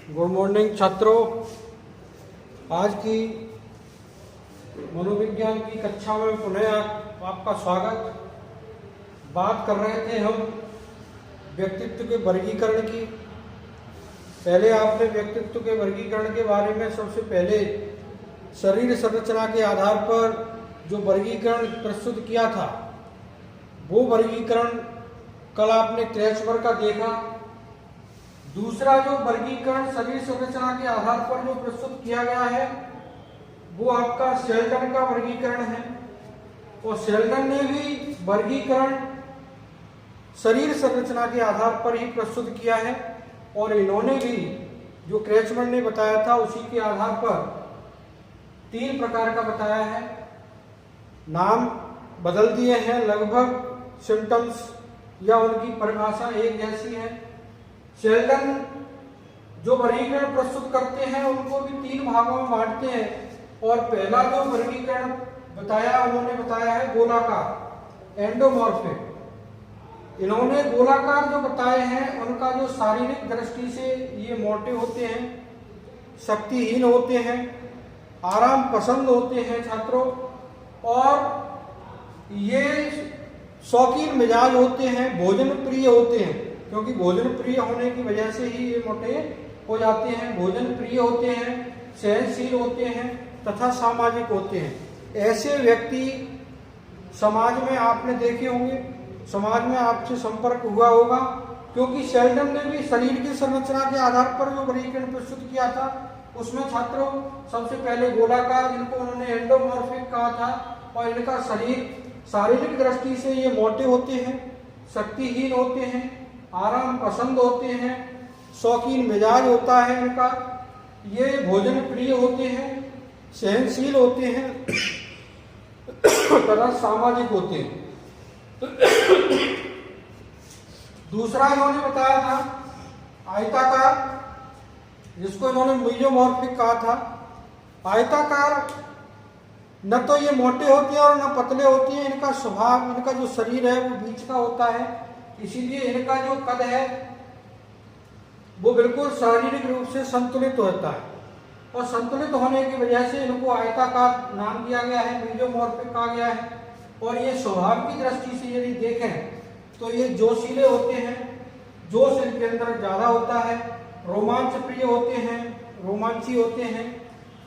Good morning छात्रों। आज की मनोविज्ञान की कक्षा में पुनः आपका स्वागत। बात कर रहे थे हम व्यक्तित्व के वर्गीकरण की। पहले आपने व्यक्तित्व के वर्गीकरण के बारे में सबसे पहले शरीर संरचना के आधार पर जो वर्गीकरण प्रस्तुत किया था, वो वर्गीकरण कल आपने क्रैचबर का देखा। दूसरा जो वर्गीकरण शरीर संरचना के आधार पर जो प्रस्तुत किया गया है वो आपका शेल्डन का वर्गीकरण है। और शेल्डन ने भी वर्गीकरण शरीर संरचना के आधार पर ही प्रस्तुत किया है। और इन्होंने भी जो क्रैचबर ने बताया था उसी के आधार पर 3 प्रकार का बताया है। नाम बदल दिए हैं, लगभग सिम्टम्स या उनकी परिभाषा एक जैसी है। शेल्डन जो वर्गीकरण प्रस्तुत करते हैं उनको भी 3 भागों में बांटते हैं। और पहला जो वर्गीकरण बताया उन्होंने बताया है गोलाकार, एंडोमॉर्फिक। इन्होंने गोलाकार जो बताए हैं उनका जो शारीरिक दृष्टि से ये मोटे होते हैं, शक्तिहीन होते हैं, आराम पसंद होते हैं छात्रों, और ये शौकीन मिजाज होते हैं, भोजन प्रिय होते हैं। क्योंकि भोजन प्रिय होने की वजह से ही ये मोटे हो जाते हैं। भोजन प्रिय होते हैं, सहनशील होते हैं तथा सामाजिक होते हैं। ऐसे व्यक्ति समाज में आपने देखे होंगे, समाज में आपसे संपर्क हुआ होगा। क्योंकि शेल्डन ने भी शरीर की संरचना के आधार पर जो वर्गीकरण प्रस्तुत किया था उसमें छात्रों सबसे पहले गोलाकार, जिनको उन्होंने एंडोमॉर्फिक कहा था, और इनका शरीर शारीरिक दृष्टि से ये मोटे होते हैं, शक्तिहीन होते हैं, आराम पसंद होते हैं, शौकीन मिजाज होता है इनका, ये भोजन प्रिय होते हैं, सहनशील होते हैं तथा सामाजिक होते हैं। दूसरा इन्होंने बताया था आयताकार, जिसको इन्होंने मीजोमॉर्फिक कहा था। आयताकार न तो ये मोटे होते हैं और न पतले होते हैं। इनका स्वभाव, इनका जो शरीर है वो बीच का होता है, इसीलिए इनका जो कद है वो बिल्कुल शारीरिक रूप से संतुलित होता है। और संतुलित होने की वजह से इनको आयताकार नाम दिया गया है, मीजोमॉर्फिक कहा गया है। और ये स्वभाव की दृष्टि से यदि देखें तो ये जोशीले होते हैं, जोश इनके अंदर ज्यादा होता है, रोमांच प्रिय होते हैं, रोमांची होते हैं,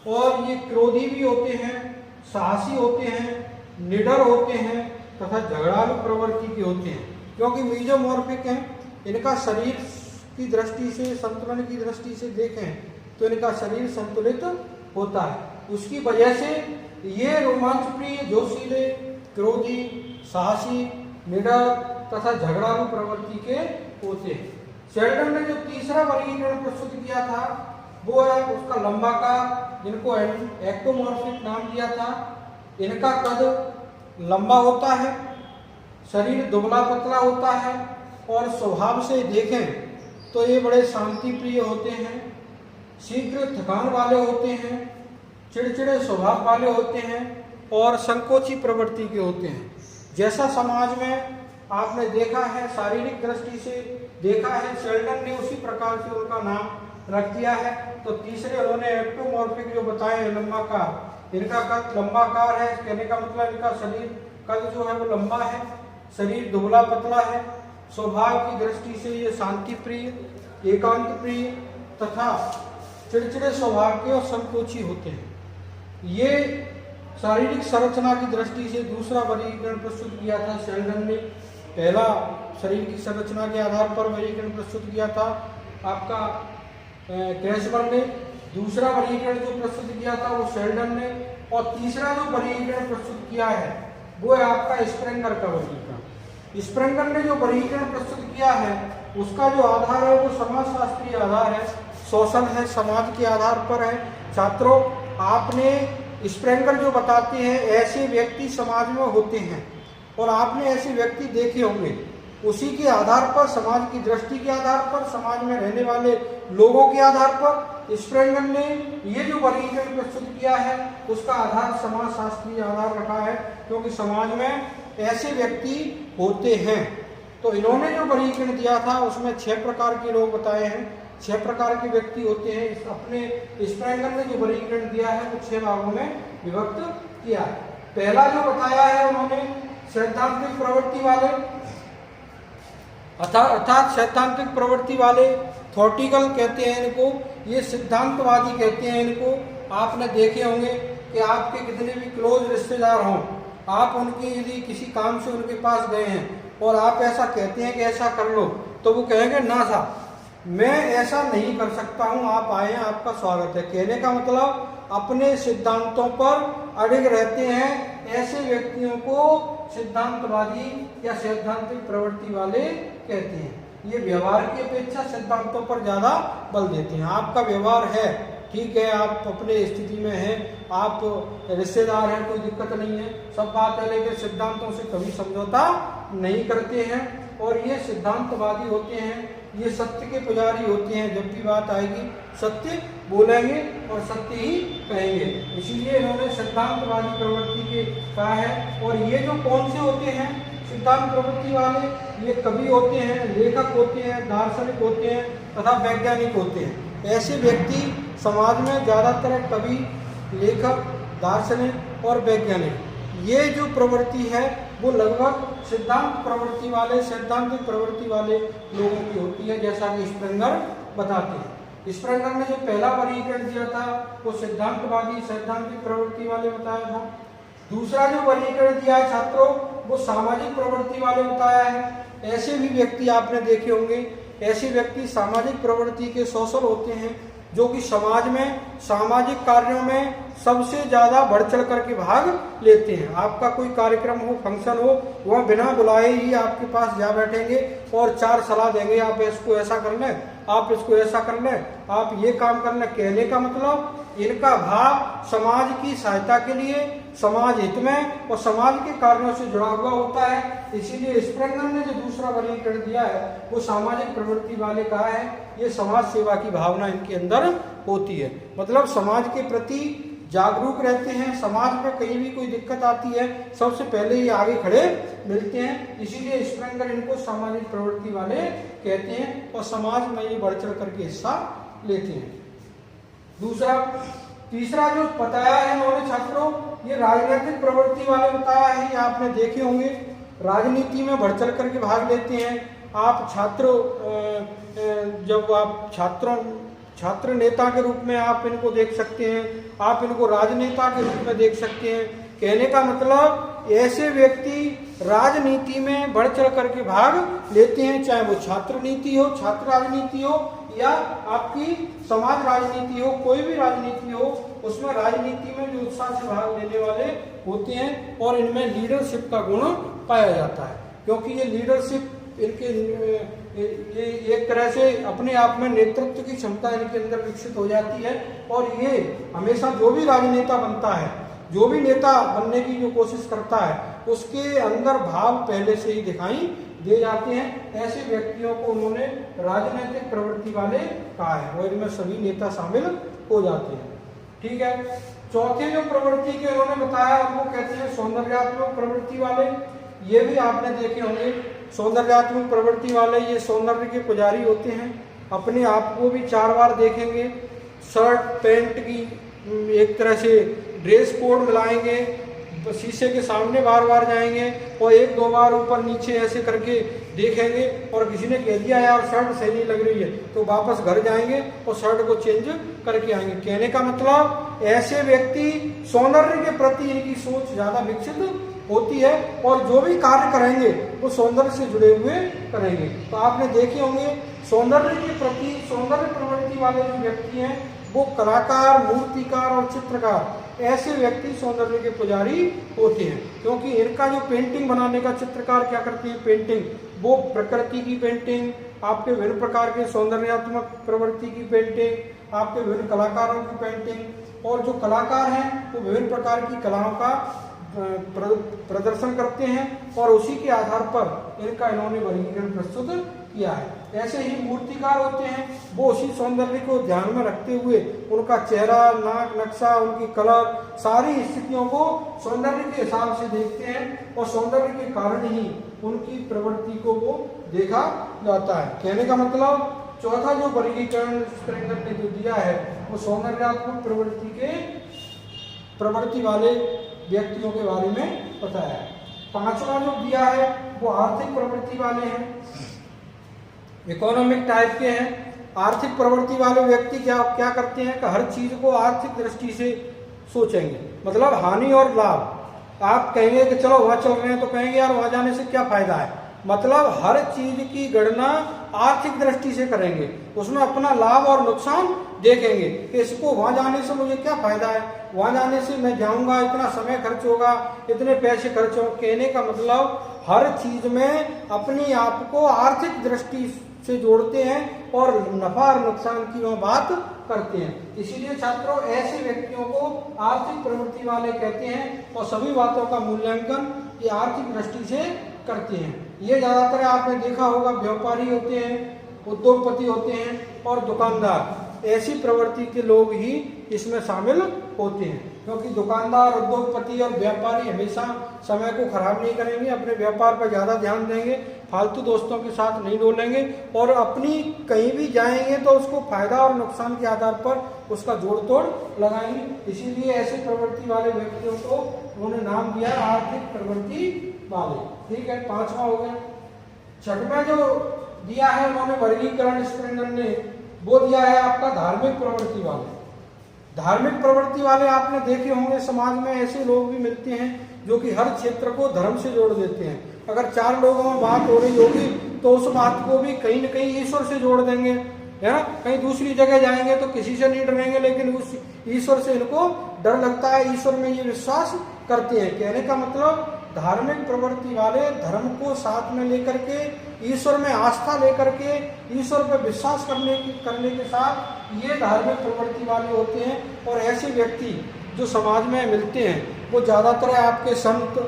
और ये क्रोधी भी होते हैं, साहसी होते हैं, निडर होते हैं तथा झगड़ालू प्रवृत्ति के होते हैं। क्योंकि मीजोमॉर्फिक हैं, इनका शरीर की दृष्टि से, संतुलन की दृष्टि से देखें तो इनका शरीर संतुलित होता है। उसकी वजह से ये रोमांच प्रिय, जोशीले, क्रोधी, साहसी, निडर तथा झगड़ालू प्रवृत्ति के होते हैं। शेल्डन ने जो तीसरा वर्गीकरण प्रस्तुत किया था वो है उसका लंबाकार, जिनको एक्टोमॉर्फिक नाम दिया था। इनका कद लंबा होता है, शरीर दुबला पतला होता है, और स्वभाव से देखें तो ये बड़े शांति प्रिय होते हैं, शीघ्र थकान वाले होते हैं, चिड़चिड़े स्वभाव वाले होते हैं, और संकोची प्रवृत्ति के होते हैं। जैसा समाज में आपने देखा है, शारीरिक दृष्टि से देखा है, शेल्डन ने उसी प्रकार से उनका नाम रख दिया है। तो तीसरे उन्होंने एक्टोमॉर्फिक जो बताए लंबाकार, इनका कद लंबाकार है, कहने का मतलब इनका शरीर कद जो है वो लंबा है, शरीर दुबला पतला है, स्वभाव की दृष्टि से ये शांति प्रिय, एकांत प्रिय तथा चिड़चिड़े स्वभाव के और संकोची होते हैं। ये शारीरिक संरचना की दृष्टि से दूसरा वर्गीकरण प्रस्तुत किया था शेल्डन ने। पहला शरीर की संरचना के आधार पर वर्गीकरण प्रस्तुत किया था आपका क्रैचबर ने। दूसरा वर्गीकरण जो प्रस्तुत किया था वो शेल्डन ने। और तीसरा जो वर्गीकरण प्रस्तुत किया है वो है आपका स्प्रेंगर का वर्गीकरण। स्प्रेंगर ने जो वर्गीकरण प्रस्तुत किया है उसका जो आधार है वो समाजशास्त्रीय आधार है, शोषण है, समाज के आधार पर है। छात्रों, आपने स्प्रेंगर जो बताते हैं ऐसे व्यक्ति समाज में होते हैं और आपने ऐसे व्यक्ति देखे होंगे। उसी के आधार पर, समाज की दृष्टि के आधार पर, समाज में रहने वाले लोगों के आधार पर स्प्रेंगर ने ये जो वर्गीकरण प्रस्तुत किया है उसका आधार समाजशास्त्रीय आधार रखा है, क्योंकि समाज में ऐसे व्यक्ति होते हैं। तो इन्होंने जो वर्गीकरण दिया था उसमें 6 प्रकार के लोग बताए हैं। 6 प्रकार के व्यक्ति होते हैं। अपने स्प्रेंगर ने जो वर्गीकरण दिया है वो 6 भागों में विभक्त किया है। पहला जो बताया है उन्होंने सैद्धांतिक प्रवृत्ति वाले, अर्थात सैद्धांतिक प्रवृत्ति वाले, थॉटिकल कहते हैं इनको, ये सिद्धांतवादी कहते हैं इनको। आपने देखे होंगे कि आपके कितने भी क्लोज रिश्तेदार हों, आप उनके यदि किसी काम से उनके पास गए हैं और आप ऐसा कहते हैं कि ऐसा कर लो, तो वो कहेंगे ना साहब मैं ऐसा नहीं कर सकता हूं, आप आए हैं, आपका स्वागत है। कहने का मतलब अपने सिद्धांतों पर अड़िग रहते हैं। ऐसे व्यक्तियों को सिद्धांतवादी या सैद्धांतिक प्रवृत्ति वाले कहते हैं। ये व्यवहार की अपेक्षा सिद्धांतों पर ज्यादा बल देते हैं। आपका व्यवहार है, ठीक है, आप अपने स्थिति में हैं, आप रिश्तेदार हैं, कोई दिक्कत नहीं है, सब बात है, लेकिन सिद्धांतों से कभी समझौता नहीं करते हैं। और ये सिद्धांतवादी होते हैं, ये सत्य के पुजारी होते हैं। जब भी बात आएगी सत्य बोलेंगे और सत्य ही कहेंगे, इसीलिए इन्होंने सिद्धांतवादी प्रवृत्ति के कहा है। और ये जो कौन से होते हैं सिद्धांत प्रवृत्ति वाले, ये कवि होते हैं, लेखक होते हैं, दार्शनिक होते हैं तथा वैज्ञानिक होते हैं। ऐसे व्यक्ति समाज में ज़्यादातर कवि, लेखक, दार्शनिक और वैज्ञानिक, ये जो प्रवृत्ति है वो लगभग सिद्धांत प्रवृत्ति वाले, सैद्धांतिक प्रवृत्ति वाले लोगों की होती है, जैसा कि स्प्रेंगर बताते हैं। स्प्रेंगर ने जो पहला वर्गीकरण दिया था वो सिद्धांतवादी सैद्धांतिक प्रवृत्ति वाले बताया था। दूसरा जो वर्गीकरण दिया है छात्रों वो सामाजिक प्रवृत्ति वाले बताया है। ऐसे भी व्यक्ति आपने देखे होंगे, ऐसे व्यक्ति सामाजिक प्रवृत्ति के सोशल होते हैं, जो कि समाज में सामाजिक कार्यों में सबसे ज्यादा बढ़ चढ़ करके भाग लेते हैं। आपका कोई कार्यक्रम हो, फंक्शन हो, वह बिना बुलाए ही आपके पास जा बैठेंगे और 4 सलाह देंगे, आप इसको ऐसा कर लें, आप इसको ऐसा कर लें, आप ये काम कर लें। कहने का मतलब इनका भाव समाज की सहायता के लिए, समाज हित में और समाज के कार्यों से जुड़ा हुआ होता है। इसीलिए स्प्रेंगर ने जो दूसरा वर्गीकरण दिया है वो सामाजिक प्रवृत्ति वाले कहा है। ये समाज सेवा की भावना इनके अंदर होती है, मतलब समाज के प्रति जागरूक रहते हैं। समाज में कहीं भी कोई दिक्कत आती है सबसे पहले ये आगे खड़े मिलते हैं, इसीलिए स्प्रेंगर इनको सामाजिक प्रवृत्ति वाले कहते हैं और समाज में ये बढ़ चढ़ करके हिस्सा लेते हैं। तीसरा जो बताया है उन्होंने छात्रों, ये राजनीतिक प्रवृत्ति वाले बताया है। ये आपने देखे होंगे, राजनीति में बढ़ चढ़ करके भाग लेते हैं। आप जब आप छात्र नेता के रूप में आप इनको देख सकते हैं, आप इनको राजनेता के रूप में देख सकते हैं। कहने का मतलब ऐसे व्यक्ति राजनीति में बढ़ चढ़ करके भाग लेते हैं, चाहे वो छात्र नीति हो, छात्र राजनीति हो या आपकी समाज राजनीति हो, कोई भी राजनीति हो, उसमें राजनीति में जो उत्साह से भाग लेने वाले होते हैं। और इनमें लीडरशिप का गुण पाया जाता है, क्योंकि ये लीडरशिप इनके ये एक तरह से अपने आप में नेतृत्व की क्षमता इनके अंदर विकसित हो जाती है। और ये हमेशा जो भी राजनेता बनता है, जो भी नेता बनने की जो कोशिश करता है, उसके अंदर भाव पहले से ही दिखाई दे जाते हैं। ऐसे व्यक्तियों को उन्होंने राजनीतिक प्रवृत्ति वाले कहा है और इनमें सभी नेता शामिल हो जाते हैं। ठीक है, चौथे जो प्रवृत्ति के उन्होंने बताया वो कहते हैं सौंदर्यात्मक प्रवृत्ति वाले। ये भी आपने देखे होंगे, सौंदर्यात्मक प्रवृत्ति वाले ये सौंदर्य के पुजारी होते हैं। अपने आप को भी 4 बार देखेंगे, शर्ट पैंट की एक तरह से ड्रेस कोड मिलाएंगे, शीशे के सामने बार बार जाएंगे और 1-2 बार ऊपर नीचे ऐसे करके देखेंगे। और किसी ने कह दिया यार शर्ट सही नहीं लग रही है, तो वापस घर जाएंगे और शर्ट को चेंज करके आएंगे। कहने का मतलब ऐसे व्यक्ति सौंदर्य के प्रति इनकी सोच ज्यादा विकसित होती है और जो भी कार्य करेंगे वो सौंदर्य से जुड़े हुए करेंगे। तो आपने देखे होंगे सौंदर्य के प्रति, सौंदर्य प्रवृत्ति वाले जो व्यक्ति हैं वो कलाकार, मूर्तिकार और चित्रकार, ऐसे व्यक्ति सौंदर्य के पुजारी होते हैं। क्योंकि इनका जो पेंटिंग बनाने का, चित्रकार क्या करते हैं पेंटिंग, वो प्रकृति की पेंटिंग, आपके विभिन्न प्रकार के सौंदर्यात्मक प्रवृत्ति की पेंटिंग, आपके विभिन्न कलाकारों की पेंटिंग, और जो कलाकार हैं वो विभिन्न प्रकार की कलाओं का प्रदर्शन करते हैं और उसी के आधार पर इनका इन्होंने वर्गीकरण प्रस्तुत किया है। ऐसे ही मूर्तिकार होते हैं, वो उसी सौंदर्य को ध्यान में रखते हुए उनका चेहरा, नाक, नक्शा, उनकी कलर, सारी स्थितियों को सौंदर्य के हिसाब से देखते हैं और सौंदर्य के कारण ही उनकी प्रवृत्ति को वो देखा जाता है। कहने का मतलब चौथा जो वर्गीकरण स्प्रेंगर ने जो दिया है वो सौंदर्यात्मक प्रवृत्ति वाले व्यक्तियों के बारे में बताया है। पांचवा जो दिया है वो आर्थिक प्रवृत्ति वाले हैं, इकोनॉमिक टाइप के हैं। आर्थिक प्रवृत्ति वाले व्यक्ति क्या करते हैं कि हर चीज को आर्थिक दृष्टि से सोचेंगे, मतलब हानि और लाभ। आप कहेंगे कि चलो वहां चल रहे हैं तो कहेंगे यार वहां जाने से क्या फायदा है, मतलब हर चीज की गणना आर्थिक दृष्टि से करेंगे, उसमें अपना लाभ और नुकसान देखेंगे कि इसको वहां जाने से मुझे क्या फायदा है, वहां जाने से मैं जाऊंगा इतना समय खर्च होगा, इतने पैसे खर्च होंगे। कहने का मतलब हर चीज में अपनी आप को आर्थिक दृष्टि से जोड़ते हैं और नफा और नुकसान की वह बात करते हैं। इसीलिए छात्रों ऐसे व्यक्तियों को आर्थिक प्रवृत्ति वाले कहते हैं और सभी बातों का मूल्यांकन ये आर्थिक दृष्टि से करते हैं। ये ज्यादातर आपने देखा होगा व्यापारी होते हैं, उद्योगपति होते हैं और दुकानदार, ऐसी प्रवृत्ति के लोग ही इसमें शामिल होते हैं, क्योंकि दुकानदार, उद्योगपति और व्यापारी हमेशा समय को खराब नहीं करेंगे, अपने व्यापार पर ज़्यादा ध्यान देंगे, फालतू दोस्तों के साथ नहीं डोलेंगे और अपनी कहीं भी जाएंगे तो उसको फायदा और नुकसान के आधार पर उसका जोड़ तोड़ लगाएंगे। इसीलिए ऐसे प्रवृत्ति वाले व्यक्तियों को उन्होंने नाम दिया आर्थिक प्रवृत्ति वाले। ठीक है, पांचवा हो गया। छठवां जो दिया है उन्होंने वर्गीकरण स्प्रेंगर ने वो दिया है आपका धार्मिक प्रवृत्ति वाले। धार्मिक प्रवृत्ति वाले आपने देखे होंगे समाज में ऐसे लोग भी मिलते हैं जो कि हर क्षेत्र को धर्म से जोड़ देते हैं। अगर चार लोगों में बात हो रही होगी तो उस बात को भी कहीं न कहीं ईश्वर से जोड़ देंगे, है ना। कहीं दूसरी जगह जाएंगे तो किसी से नहीं डरेंगे, लेकिन उस ईश्वर से इनको डर लगता है, ईश्वर में ये विश्वास करते हैं। कहने का मतलब धार्मिक प्रवृत्ति वाले धर्म को साथ में लेकर के, ईश्वर में आस्था लेकर के, ईश्वर पर विश्वास करने के साथ ये धार्मिक प्रवृत्ति वाले होते हैं। और ऐसे व्यक्ति जो समाज में मिलते हैं वो ज़्यादातर आपके संत,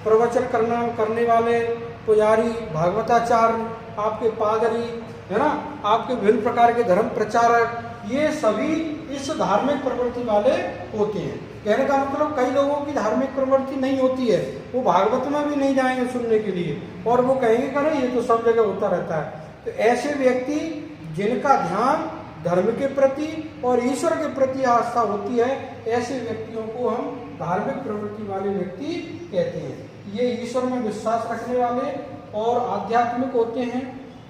प्रवचन करने वाले, पुजारी, भागवताचार्य, आपके पादरी, है ना, आपके विभिन्न प्रकार के धर्म प्रचारक, ये सभी इस धार्मिक प्रवृत्ति वाले होते हैं। कहने का मतलब कई लोगों की धार्मिक प्रवृत्ति नहीं होती है, वो भागवत में भी नहीं जाएंगे सुनने के लिए और वो कहेंगे कि नहीं ये तो सब जगह होता रहता है। तो ऐसे व्यक्ति जिनका ध्यान धर्म के प्रति और ईश्वर के प्रति आस्था होती है, ऐसे व्यक्तियों को हम धार्मिक प्रवृत्ति वाले व्यक्ति कहते हैं। ये ईश्वर में विश्वास रखने वाले और आध्यात्मिक होते हैं।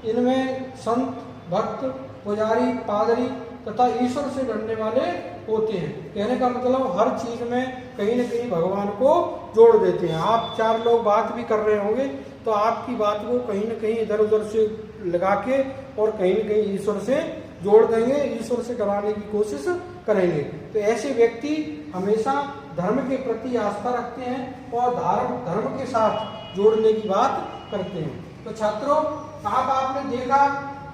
इनमें संत, भक्त, पुजारी, पादरी तथा ईश्वर से डरने वाले होते हैं। कहने का मतलब हर चीज में कहीं न कहीं भगवान को जोड़ देते हैं। आप चार लोग बात भी कर रहे होंगे तो आपकी बात को कहीं न कहीं इधर उधर से लगा के और कहीं न कहीं ईश्वर से जोड़ देंगे, ईश्वर से कराने की कोशिश करेंगे। तो ऐसे व्यक्ति हमेशा धर्म के प्रति आस्था रखते हैं और धर्म के साथ जोड़ने की बात करते हैं। तो छात्रों, आपने देखा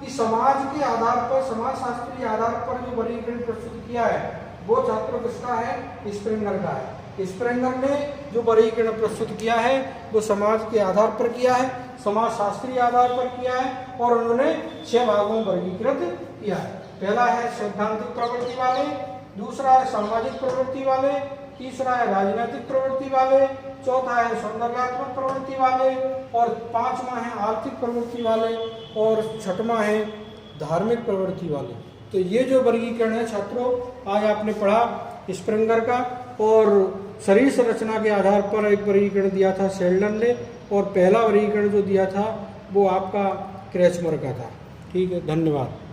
कि समाज के आधार पर, समाज शास्त्रीय आधार पर जो वर्गीकरण प्रस्तुत किया है वो छात्रों किसका है? स्प्रेंगर का है। स्प्रेंगर ने जो वर्गीकरण प्रस्तुत किया है वो समाज के आधार पर किया है, समाज शास्त्रीय आधार पर किया है और उन्होंने 6 भागों में वर्गीकृत किया है। पहला है सैद्धांतिक प्रवृत्ति वाले, दूसरा है सामाजिक प्रवृत्ति वाले, तीसरा है राजनीतिक प्रवृत्ति वाले, चौथा है सौंदर्यात्मक प्रवृत्ति वाले और पांचवा है आर्थिक प्रवृत्ति वाले और छठवां है धार्मिक प्रवृत्ति वाले। तो ये जो वर्गीकरण है छात्रों, आज आपने पढ़ा स्प्रेंगर का और शरीर संरचना के आधार पर एक वर्गीकरण दिया था शेल्डन ने और पहला वर्गीकरण जो दिया था वो आपका क्रेचमर का था। ठीक है, धन्यवाद।